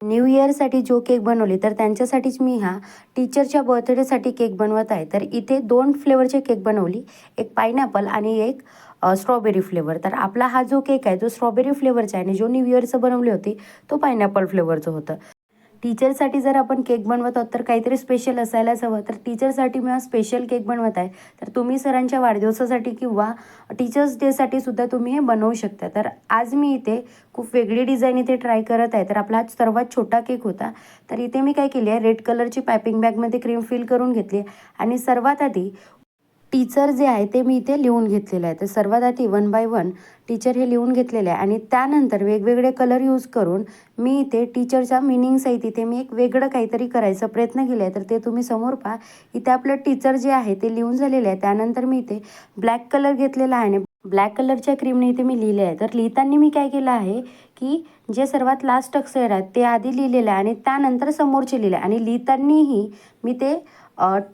New इयरसाठी जो cake बनवले तर त्यांच्यासाठीच मी हा टीचरच्या बर्थडेसाठी केक बनवत आहे. तर इथे 2 फ्लेवरचे केक बनवली, एक पाईनॲपल आणि एक स्ट्रॉबेरी फ्लेवर. तर आपला हा जो केक आहे तो स्ट्रॉबेरी फ्लेवरचा आहे आणि जो न्यू इयरचं बनवले होते तो पाईनॲपल फ्लेवरचं होतं. टीचरसाठी जर आपण केक बनवत आहोत तर काहीतरी स्पेशल असायलाच हवं. तर टीचरसाठी मी हा स्पेशल केक बनवत आहे. तर तुम्ही सरांच्या वाढदिवसासाठी किंवा टीचर्स डेसाठी सुद्धा तुम्ही हे बनवू शकता. तर आज मी इथे खूप वेगळी डिझाईन इथे ट्राय करत आहे. तर आपला हा सर्वात छोटा केक होता. तर इथे मी काय केली आहे, रेड कलरची पायपिंग बॅगमध्ये क्रीम फिल करून घेतली आणि सर्वात आधी टीचर जे आहे ते मी इथे लिहून घेतलेलं आहे. तर सर्वात आधी 1 बाय 1 टीचर हे लिहून घेतलेलं आहे आणि त्यानंतर वेगवेगळे कलर यूज करून मी इथे टीचरच्या मिनिंगसहित इथे मी एक वेगळं काहीतरी करायचा प्रयत्न केला आहे. तर ते तुम्ही समोर पहा. इथे आपलं टीचर जे आहे ते लिहून झालेलं आहे. त्यानंतर मी इथे ब्लॅक कलर घेतलेला आहे आणि ब्लॅक कलरच्या क्रीमने इथे मी लिहिले आहे. तर लिहिताना मी काय केलं आहे की जे सर्वात लास्ट अक्षर आहेत ते आधी लिहिलेलं आहे आणि त्यानंतर समोरचे लिहिले आणि लिहितानाही मी ते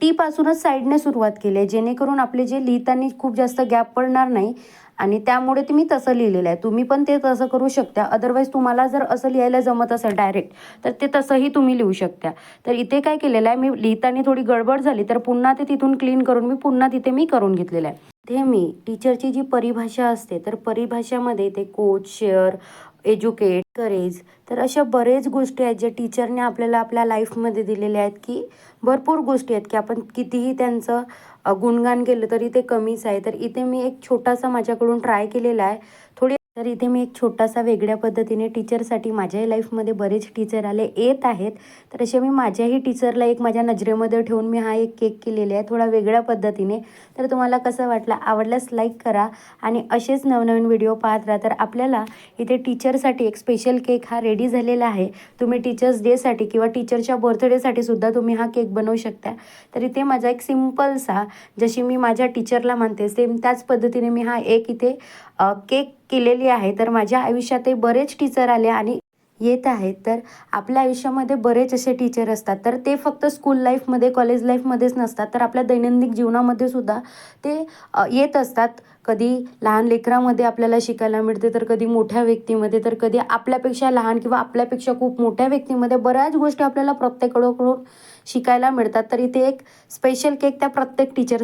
टीपासूनच साईडने सुरुवात केली आहे, जेणेकरून आपले जे लिहिताना खूप जास्त गॅप पडणार नाही आणि त्यामुळे ते मी तसं लिहिलेलं आहे. तुम्ही पण ते तसं करू शकता. अदरवाईज तुम्हाला जर असं लिहायला जमत असेल डायरेक्ट तर ते तसंही तुम्ही लिहू शकता. तर इथे काय केलेलं आहे, मी लिहिताना थोडी गडबड झाली तर पुन्हा ते तिथून क्लीन करून मी पुन्हा तिथे मी करून घेतलेलं आहे. ते मी टीचरची जी परिभाषा असते तर परिभाषामध्ये ते कोच, शेअर, एज्युकेट, करेज तर अशा बरेच गोष्टी आहेत ज्या टीचरने आपल्याला आपल्या लाईफमध्ये दिलेल्या आहेत, की भरपूर गोष्टी आहेत की आपण कितीही त्यांचं गुणगान केलं तरी ते कमीच आहे. तर इथे मी एक छोटासा माझ्याकडून ट्राय केलेला आहे. तर इथे मी एक छोटासा वेगळ्या पद्धतीने टीचरसाठी माझ्याही लाईफमध्ये बरेच टीचर येत आहेत. तर असे मी माझ्याही टीचरला एक माझ्या नजरेमध्ये ठेवून मी हा एक केक केलेला आहे थोडा वेगळ्या पद्धतीने. तर तुम्हाला कसं वाटलं, आवडल्यास लाईक करा आणि असेच नवनवीन व्हिडिओ पाहत राहा. तर आपल्याला इथे टीचरसाठी एक स्पेशल केक हा रेडी झालेला आहे. तुम्ही टीचर्स डेसाठी किंवा टीचरच्या बर्थडेसाठी सुद्धा तुम्ही हा केक बनवू शकता. तर इथे माझा एक सिम्पलसा, जशी मी माझ्या टीचरला म्हणते सेम त्याच पद्धतीने मी हा एक इथे केक केलेली आहे. तर माझ्या आयुष्यातही बरेच टीचर आले आणि येत आहेत. तर आपल्या आयुष्यामध्ये बरेच असे टीचर असतात. तर ते फक्त स्कूल लाईफमध्ये, कॉलेज लाईफमध्येच नसतात, तर आपल्या दैनंदिन जीवनामध्ये सुद्धा ते येत असतात. कधी लहान लेकरामध्ये आपल्याला शिकायला मिळते, तर कधी मोठ्या व्यक्तीमध्ये, तर कधी आपल्यापेक्षा लहान किंवा आपल्यापेक्षा खूप मोठ्या व्यक्तीमध्ये बऱ्याच गोष्टी आपल्याला प्रत्येकाकडून शिकायला मिळतात. तर इथे एक स्पेशल केक त्या प्रत्येक टीचर